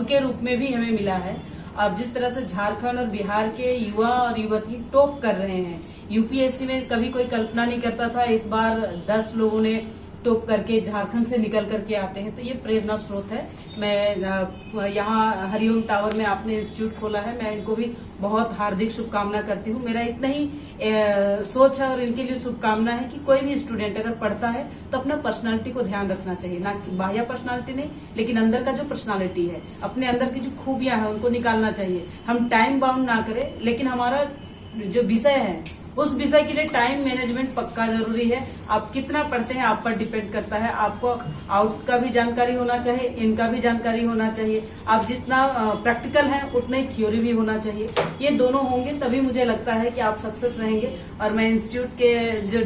के रूप में भी हमें मिला है। और जिस तरह से झारखंड और बिहार के युवा और युवती टॉप कर रहे हैं, यूपीएससी में कभी कोई कल्पना नहीं करता था, इस बार 10 लोगों ने टॉप करके झारखंड से निकल करके आते हैं, तो ये प्रेरणा स्रोत है। मैं यहाँ हरिओम टावर में आपने इंस्टीट्यूट खोला है, मैं इनको भी बहुत हार्दिक शुभकामना करती हूँ। मेरा इतना ही सोच है और इनके लिए शुभकामना है कि कोई भी स्टूडेंट अगर पढ़ता है तो अपना पर्सनालिटी को ध्यान रखना चाहिए, ना बाह्य पर्सनालिटी नहीं, लेकिन अंदर का जो पर्सनालिटी है, अपने अंदर की जो खूबियां हैं उनको निकालना चाहिए। हम टाइम बाउंड ना करें, लेकिन हमारा जो विषय है उस विषय के लिए टाइम मैनेजमेंट पक्का जरूरी है। आप कितना पढ़ते हैं आप पर डिपेंड करता है। आपको आउट का भी जानकारी होना चाहिए, इनका भी जानकारी होना चाहिए। आप जितना प्रैक्टिकल है उतना ही थ्योरी भी होना चाहिए। ये दोनों होंगे तभी मुझे लगता है कि आप सक्सेस रहेंगे। और मैं इंस्टीट्यूट के जो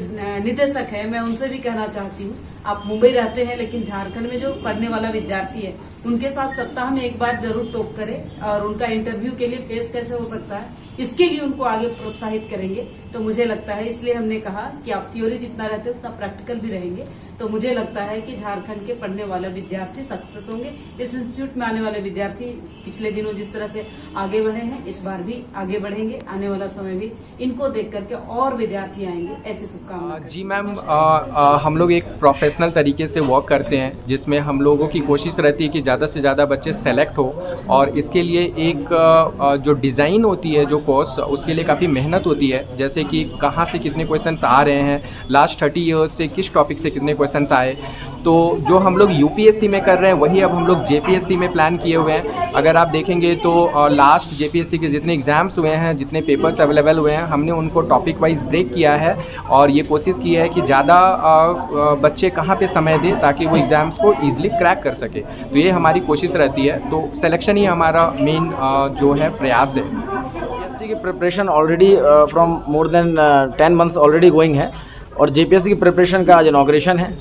निदेशक है मैं उनसे भी कहना चाहती हूँ, आप मुंबई रहते हैं लेकिन झारखंड में जो पढ़ने वाला विद्यार्थी है उनके साथ सप्ताह में एक बार जरूर टॉक करें और उनका इंटरव्यू के लिए फेस कैसे हो सकता है इसके लिए उनको आगे प्रोत्साहित करेंगे। तो मुझे लगता है, इसलिए हमने कहा कि आप थ्योरी जितना रहते हो उतना प्रैक्टिकल भी रहेंगे। तो मुझे लगता है कि झारखंड के पढ़ने वाले विद्यार्थी सक्सेस होंगे। इस इंस्टीट्यूट में आने वाले विद्यार्थी पिछले दिनों जिस तरह से आगे बढ़े हैं इस बार भी आगे बढ़ेंगे। आने वाला समय भी इनको देख करके और विद्यार्थी आएंगे, ऐसी शुभकामना। जी मैम, हम लोग एक प्रोफेशनल तरीके से वर्क करते हैं जिसमें हम लोगों की कोशिश रहती है कि ज़्यादा से ज़्यादा बच्चे सेलेक्ट हो, और इसके लिए एक जो डिज़ाइन होती है जो कोर्स, उसके लिए काफ़ी मेहनत होती है। जैसे कि कहाँ से कितने क्वेश्चंस आ रहे हैं, लास्ट 30 ईयर्स से किस टॉपिक से कितने क्वेश्चंस आए। तो जो हम लोग यूपीएससी में कर रहे हैं वही अब हम लोग जेपीएससी में प्लान किए हुए हैं। अगर आप देखेंगे तो लास्ट जेपीएससी के जितने एग्ज़ाम्स हुए हैं, जितने पेपर्स अवेलेबल हुए हैं, हमने उनको टॉपिक वाइज ब्रेक किया है और ये कोशिश की है कि ज़्यादा बच्चे कहाँ पे समय दें ताकि वो एग्ज़ाम्स को ईजिली क्रैक कर सके। तो ये हमारी कोशिश रहती है। तो सिलेक्शन ही हमारा मेन जो है प्रयास है। यूपीएससी की preparation already from more than 10 months already going है, और जेपीएससी की प्रिपरेशन का आज इनॉग्रेशन है।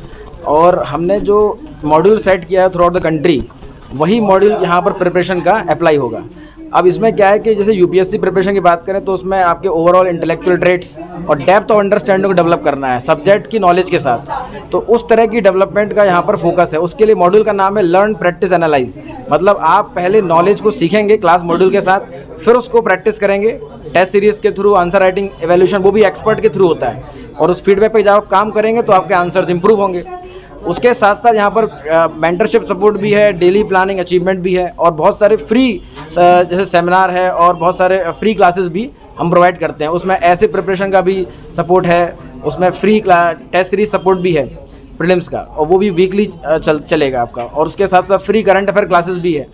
और हमने जो मॉड्यूल सेट किया है थ्रू आउट द कंट्री, वही मॉड्यूल यहाँ पर प्रिपरेशन का अप्लाई होगा। अब इसमें क्या है कि जैसे यूपीएससी प्रिपरेशन की बात करें तो उसमें आपके ओवरऑल इंटेलेक्चुअल ट्रेट्स और डेप्थ ऑफ अंडरस्टैंडिंग को डेवलप करना है सब्जेक्ट की नॉलेज के साथ। तो उस तरह की डेवलपमेंट का यहाँ पर फोकस है। उसके लिए मॉड्यूल का नाम है लर्न प्रैक्टिस एनालाइज। मतलब आप पहले नॉलेज को सीखेंगे क्लास मॉड्यूल के साथ, फिर उसको प्रैक्टिस करेंगे टेस्ट सीरीज़ के थ्रू, आंसर राइटिंग एवेल्यूशन वो भी एक्सपर्ट के थ्रू होता है, और उस फीडबैक पे जब आप काम करेंगे तो आपके आंसर्स इंप्रूव होंगे। उसके साथ साथ यहाँ पर मेंटरशिप सपोर्ट भी है, डेली प्लानिंग अचीवमेंट भी है, और बहुत सारे फ्री जैसे सेमिनार है और बहुत सारे फ्री क्लासेस भी हम प्रोवाइड करते हैं। उसमें ऐसे प्रिपरेशन का भी सपोर्ट है, उसमें फ्री टेस्ट सीरीज सपोर्ट भी है प्रीलिम्स का, और वो भी वीकली चलेगा आपका। और उसके साथ साथ फ्री करंट अफेयर क्लासेस भी है।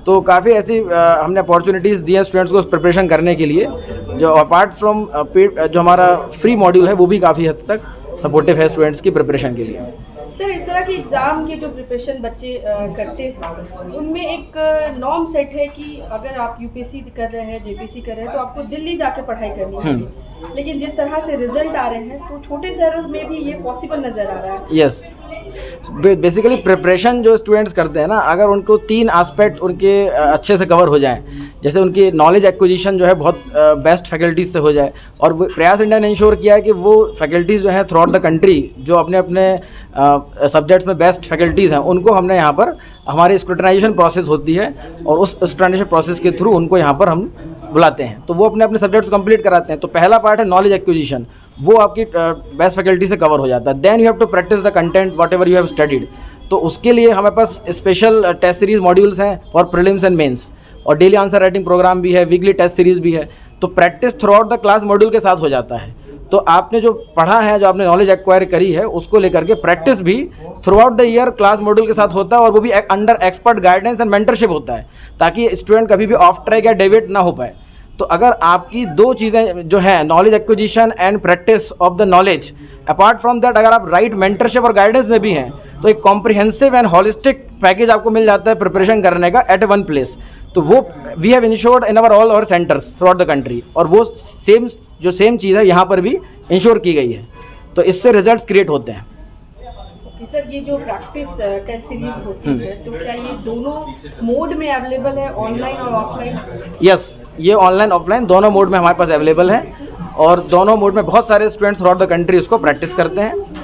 तो काफ़ी ऐसी हमने अपॉर्चुनिटीज़ दी हैं स्टूडेंट्स को प्रिपरेशन करने के लिए, जो अपार्ट फ्रॉम जो हमारा फ्री मॉड्यूल है वो भी काफ़ी हद तक सपोर्टिव है स्टूडेंट्स की प्रिपरेशन के लिए। सर, इस तरह के एग्ज़ाम के जो प्रिपरेशन बच्चे करते हैं उनमें एक नॉर्म सेट है कि अगर आप यूपीएससी कर रहे हैं, जेपीएससी कर रहे हैं तो आपको दिल्ली जाके पढ़ाई करनी है। लेकिन जिस तरह से रिजल्ट आ रहे हैं तो छोटे शहरों में भी ये पॉसिबल नज़र आ रहा है। यस, बेसिकली प्रिपरेशन जो स्टूडेंट्स करते हैं ना, अगर उनको 3 एस्पेक्ट उनके अच्छे से कवर हो जाएं, जैसे उनकी नॉलेज एक्विजिशन जो है बहुत बेस्ट फैकल्टीज़ से हो जाए, और वो प्रयास इंडिया ने इंश्योर किया है कि वो फैकल्टीज़ जो हैं थ्रू आउट द कंट्री जो अपने अपने सब्जेक्ट्स में बेस्ट फैकल्टीज़ हैं उनको हमने यहाँ पर, हमारी स्क्रूटनाइजेशन प्रोसेस होती है और उस स्क्रूटनाइजेशन प्रोसेस के थ्रू उनको यहाँ पर हम बुलाते हैं, तो वो अपने अपने सब्जेक्ट्स कंप्लीट कराते हैं। तो पहला पार्ट है नॉलेज एक्विजिशन, वो आपकी बेस्ट फैकल्टी से कवर हो जाता है। Then you have to practice the content whatever you have studied. तो उसके लिए हमारे पास स्पेशल टेस्ट सीरीज मॉड्यूल्स हैं फॉर प्रीलिम्स एंड मेंस, और डेली आंसर राइटिंग प्रोग्राम भी है, वीकली टेस्ट सीरीज भी है। तो practice throughout the class module के साथ हो जाता है। तो आपने जो पढ़ा है, जो आपने नॉलेज एक्वायर करी है, उसको लेकर के प्रैक्टिस भी through out the year class module के साथ होता है, और वो भी under expert guidance and mentorship होता है, ताकि स्टूडेंट कभी भी ऑफ ट्रैक या डेविएट ना हो पाए। तो अगर आपकी 2 चीज़ें जो हैं, knowledge acquisition and practice of the knowledge, apart from that अगर आप राइट मेंटरशिप और गाइडेंस में भी हैं, तो एक कॉम्प्रिहेंसिव एंड होलिस्टिक पैकेज आपको मिल जाता है प्रिपरेशन करने का एट वन प्लेस। तो वो we have ensured in all our centres throughout the country, और वो सेम चीज़ है यहाँ पर भी इंश्योर की गई है। तो इससे रिजल्ट्स क्रिएट होते हैं। सर, ये जो प्रैक्टिस टेस्ट सीरीज होती है तो क्या ये दोनों मोड में अवेलेबल है, ऑनलाइन और ऑफलाइन? यस, ये ऑनलाइन ऑफलाइन दोनों मोड में हमारे पास अवेलेबल है, और दोनों मोड में बहुत सारे students through out the country इसको प्रैक्टिस करते हैं।